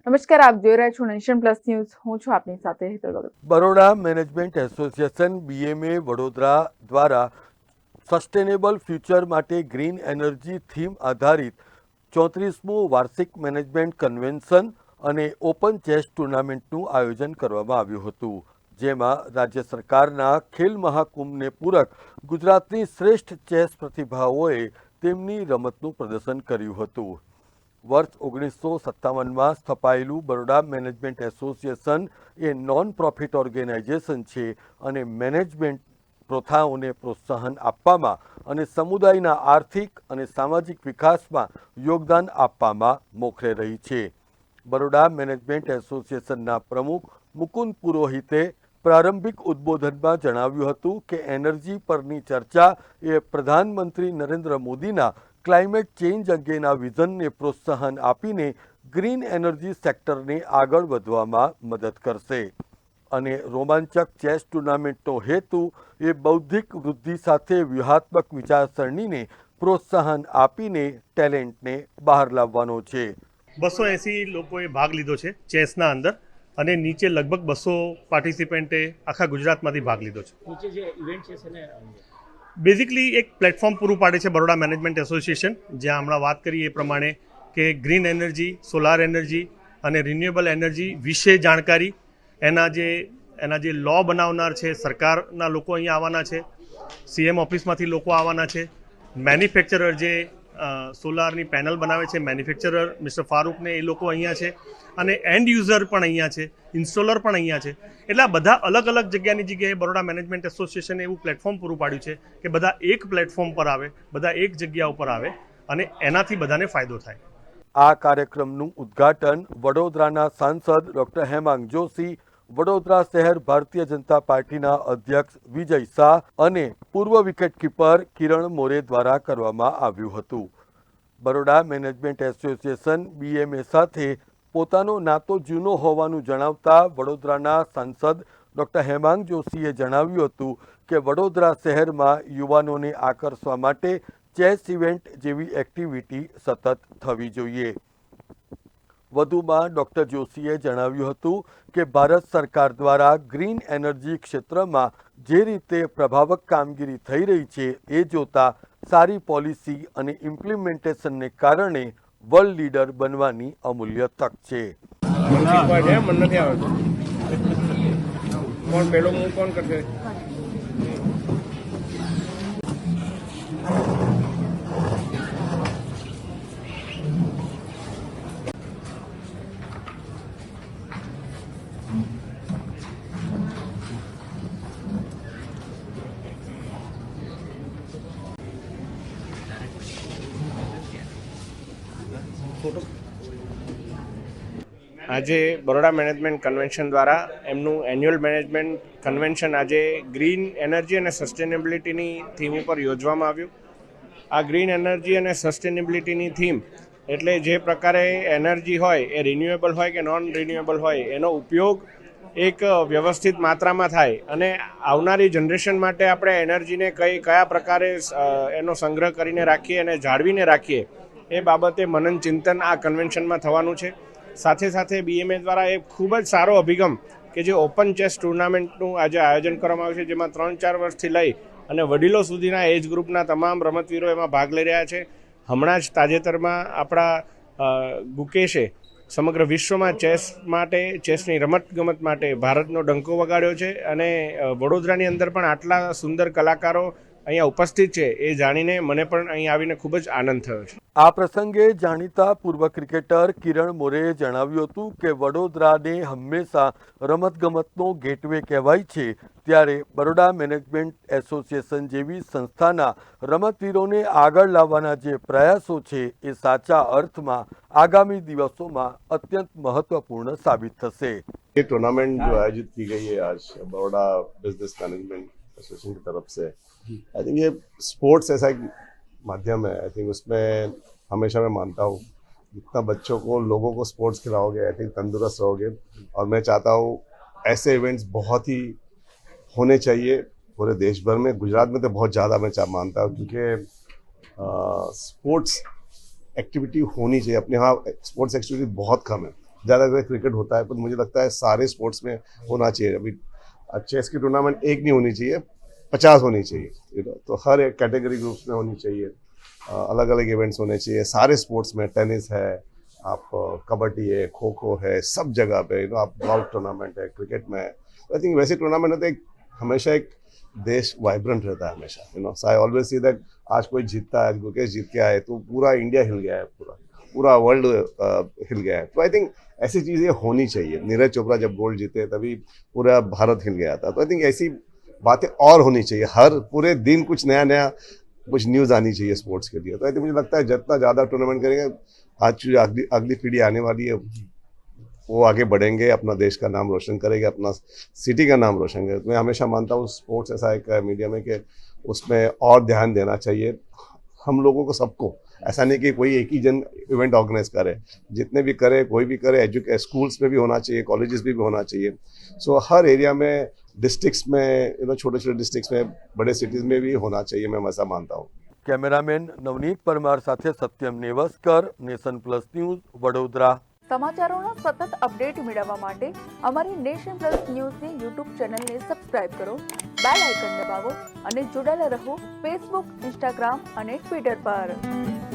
નમસ્કાર, આપ જોઈ રહ્યા છો નેશન પ્લસ ન્યૂઝ. હું છું આપની સાથે Hetal Bhagat. Baroda management association BMA Vadodara દ્વારા સસ્ટેનેબલ ફ્યુચર માટે ગ્રીન એનર્જી થીમ આધારિત 34મું વાર્ષિક મેનેજમેન્ટ કન્વેન્શન અને ઓપન ચેસ ટુર્નામેન્ટનું આયોજન કરવામાં આવ્યું હતું, જેમાં રાજ્ય સરકારના ખેલ મહાકુંભને પૂરક ગુજરાતની શ્રેષ્ઠ ચેસ પ્રતિભાઓએ તેમની રમતનું પ્રદર્શન કર્યું હતું. વર્ષ 1957માં સ્થપાયેલું બરોડા મેનેજમેન્ટ એસોસિએશન એ નોન પ્રોફિટ ઓર્ગેનાઇઝેશન છે અને મેનેજમેન્ટ પ્રથાઓને પ્રોત્સાહન આપવામાં અને સમુદાયના આર્થિક અને સામાજિક વિકાસમાં યોગદાન આપવામાં મોખરે રહી છે. બરોડા મેનેજમેન્ટ એસોસિએશનના પ્રમુખ મુકુંદ પુરોહિતે પ્રારંભિક ઉદ્બોધનમાં જણાવ્યું હતું કે એનર્જી પરની ચર્ચા એ પ્રધાનમંત્રી નરેન્દ્ર મોદીના ક્લાઇમેટ ચેન્જ અંગેના વિઝનને પ્રોત્સાહન આપીને ગ્રીન એનર્જી સેક્ટરને આગળ વધવામાં મદદ કરશે અને રોમાંચક ચેસ ટુર્નામેન્ટનો હેતુ એ બૌદ્ધિક વૃદ્ધિ સાથે વ્યૂહાત્મક વિચારસરણીને પ્રોત્સાહન આપીને ટેલેન્ટને બહાર લાવવાનો છે. 280 લોકોએ ભાગ લીધો છે ચેસના અંદર અને નીચે લગભગ 200 પાર્ટિસિપન્ટે આખા ગુજરાતમાંથી ભાગ લીધો છે. નીચે જે ઇવેન્ટ છે ને બેઝિકલી એક પ્લેટફોર્મ પૂરું પાડે છે બરોડા મેનેજમેન્ટ એસોસિએશન, જ્યાં હમણાં વાત કરી એ પ્રમાણે કે ગ્રીન એનર્જી, સોલાર એનર્જી અને રિન્યુએબલ એનર્જી વિશે જાણકારી, એના જે લો બનાવનાર છે, સરકારના લોકો અહીંયા આવવાના છે, CM ઓફિસમાંથી લોકો આવવાના છે, મેન્યુફેક્ચરર જે સોલારની પેનલ બનાવે છે મેન્યુફેક્ચરર મિસ્ટર ફારૂકને એ લોકો અહીંયા છે અને એન્ડ યુઝર પણ અહીંયા છે, ઇન્સ્ટોલર પણ અહીંયા છે. એટલે આ બધા અલગ અલગ જગ્યાએ બરોડા મેનેજમેન્ટ એસોસિએશને એવું પ્લેટફોર્મ પૂરું પાડ્યું છે કે બધા એક પ્લેટફોર્મ પર આવે, બધા એક જગ્યા ઉપર આવે અને એનાથી બધાને ફાયદો થાય. આ કાર્યક્રમનું ઉદ્ઘાટન વડોદરાના સાંસદ ડૉક્ટર હેમાંગ જોશી, વડોદરા શહેર ભારતીય જનતા પાર્ટીના અધ્યક્ષ વિજય શાહ અને પૂર્વ વિકેટકીપર કિરણ મોરે દ્વારા કરવામાં આવ્યું હતું. બરોડા મેનેજમેન્ટ એસોસિએશન BMA સાથે પોતાનો નાતો જૂનો હોવાનું જણાવતા વડોદરાના સાંસદ ડૉક્ટર હેમાંગ જોશીએ જણાવ્યું હતું કે વડોદરા શહેરમાં યુવાનોને આકર્ષવા માટે ચેસ ઇવેન્ટ જેવી એક્ટિવિટી સતત થવી જોઈએ. વધુમાં ડૉક્ટર જોશીએ જણાવ્યું હતું કે ભારત સરકાર દ્વારા ગ્રીન એનર્જી ક્ષેત્રમાં જે રીતે પ્રભાવક કામગીરી થઈ રહી છે એ જોતા સારી પોલિસી અને ઇમ્પ્લિમેન્ટેશનને કારણે વર્લ્ડ લીડર બનવાની અમૂલ્ય તક છે. મન નથી આવતું કોણ પેલો હું કોણ કરશે. આજે બરોડા મેનેજમેન્ટ કન્વેન્શન દ્વારા એમનું એન્યુઅલ મેનેજમેન્ટ કન્વેન્શન આજે ગ્રીન એનર્જી અને સસ્ટેનેબિલિટીની થીમ ઉપર યોજવામાં આવ્યું. આ ગ્રીન એનર્જી અને સસ્ટેનેબિલિટીની થીમ એટલે જે પ્રકારે એનર્જી હોય એ રિન્યુએબલ હોય કે નોન રિન્યુએબલ હોય એનો ઉપયોગ એક વ્યવસ્થિત માત્રામાં થાય અને આવનારી જનરેશન માટે આપણે એનર્જીને કયા પ્રકારે એનો સંગ્રહ કરીને રાખીએ અને જાળવીને રાખીએ એ બાબતે મનન ચિંતન આ કન્વેન્શનમાં થવાનું છે. સાથે સાથે BMA દ્વારા એક ખૂબ જ સારો અભિગમ કે જે ઓપન ચેસ ટુર્નામેન્ટનું આજે આયોજન કરવામાં આવ્યું છે, જેમાં 3-4 વર્ષથી લઈ અને વડીલો સુધીના એજ ગ્રુપના તમામ રમતવીરો એમાં ભાગ લઈ રહ્યા છે. હમણાં જ તાજેતરમાં આપણા ગુકેશે સમગ્ર વિશ્વમાં ચેસની રમતગમત માટે ભારતનો ડંકો વગાડ્યો છે અને વડોદરાની અંદર પણ આટલા સુંદર કલાકારો અહીંયા ઉપસ્થિત છે એ જાણીને મને પણ અહીં આવીને ખૂબ જ આનંદ થયો છે. આ પ્રસંગે જાણીતા પૂર્વ ક્રિકેટર કિરણ મોરેએ જણાવ્યું હતું કે વડોદરાને હંમેશા રમતગમતનો ગેટવે કહેવાય છે, ત્યારે બરોડા મેનેજમેન્ટ એસોસિએશન જેવી સંસ્થાના રમતવીરોને આગળ લાવવાના જે પ્રયાસો છે એ સાચા અર્થમાં આગામી દિવસોમાં અત્યંત महत्वपूर्ण साबित થશે. ये टूर्नामेंट जो आयोजित की गई है आज बड़ौदा बिजनेस मैनेजमेंट एसोसिएशन की तरफ से, आई थिंक ये स्पोर्ट्स ऐसा एक माध्यम है, आई थिंक उसमें हमेशा मैं मानता हूँ जितना बच्चों को लोगों को स्पोर्ट्स खिलाओगे आई थिंक तंदुरुस्त रहोगे. और मैं चाहता हूँ ऐसे इवेंट्स बहुत ही होने चाहिए पूरे देश भर में. गुजरात में तो बहुत ज़्यादा मैं मानता हूँ क्योंकि स्पोर्ट्स एक्टिविटी होनी चाहिए. अपने यहाँ स्पोर्ट्स एक्टिविटी बहुत कम है. ज़्यादातर क्रिकेट होता है, पर मुझे लगता है सारे स्पोर्ट्स में होना चाहिए। अभी चेस की टूर्नामेंट एक नहीं होनी चाहिए, 50 होनी चाहिए, तो हर एक कैटेगरी ग्रुप्स में होनी चाहिए, अलग अलग इवेंट्स होने चाहिए सारे स्पोर्ट्स में। टेनिस है, आप कबड्डी है, खो खो है, सब जगह पे आप गोल्फ टूर्नामेंट है, क्रिकेट में है। आई थिंक वैसे टूर्नामेंट होते हैं, हमेशा एक देश वाइब्रेंट रहता है हमेशा। सो आई ऑलवेज सी दैट आज कोई जीतता है, आज गुकेश जीत के आए तो पूरा इंडिया हिल गया है, पूरा वर्ल्ड हिल गया है। तो आई थिंक ऐसी चीज़ें होनी चाहिए। नीरज चोपड़ा जब गोल्ड जीते तभी पूरा भारत हिल गया था। तो आई थिंक ऐसी बातें और होनी चाहिए, हर पूरे दिन कुछ नया नया कुछ न्यूज़ आनी चाहिए स्पोर्ट्स के लिए। तो आई थिंक मुझे लगता है जितना ज़्यादा टूर्नामेंट करेंगे, आज जो अगली पीढ़ी आने वाली है वो आगे बढ़ेंगे, अपना देश का नाम रोशन करेंगे, अपना सिटी का नाम रोशन करेंगे। मैं हमेशा मानता हूँ स्पोर्ट्स ऐसा एक मीडियम है कि उसमें और ध्यान देना चाहिए हम लोगों को, सबको। ऐसा नहीं कि कोई एक ही जन इवेंट ऑर्गेनाइज करे, जितने भी करे, कोई भी करे, स्कूल्स में भी होना चाहिए, कॉलेजेस में भी होना चाहिए। सो हर एरिया में, डिस्ट्रिक्ट्स में, छोटे छोटे डिस्ट्रिक्ट्स में, बड़े सिटीज़ में भी होना चाहिए, मैं ऐसा मानता हूँ। કેમેરામેન નવનીત પરમાર સાથે Satyam Nevaskar, nation plus news, Vadodara. સમાચારોના સતત અપડેટ મેળવવા માટે અમારી નેશન પ્લસ ન્યૂઝની યુટ્યુબ ચેનલને સબસ્ક્રાઇબ કરો, બેલ આઇકન દબાવો અને જોડાયેલા રહો ફેસબુક, ઇન્સ્ટાગ્રામ અને ટ્વિટર પર।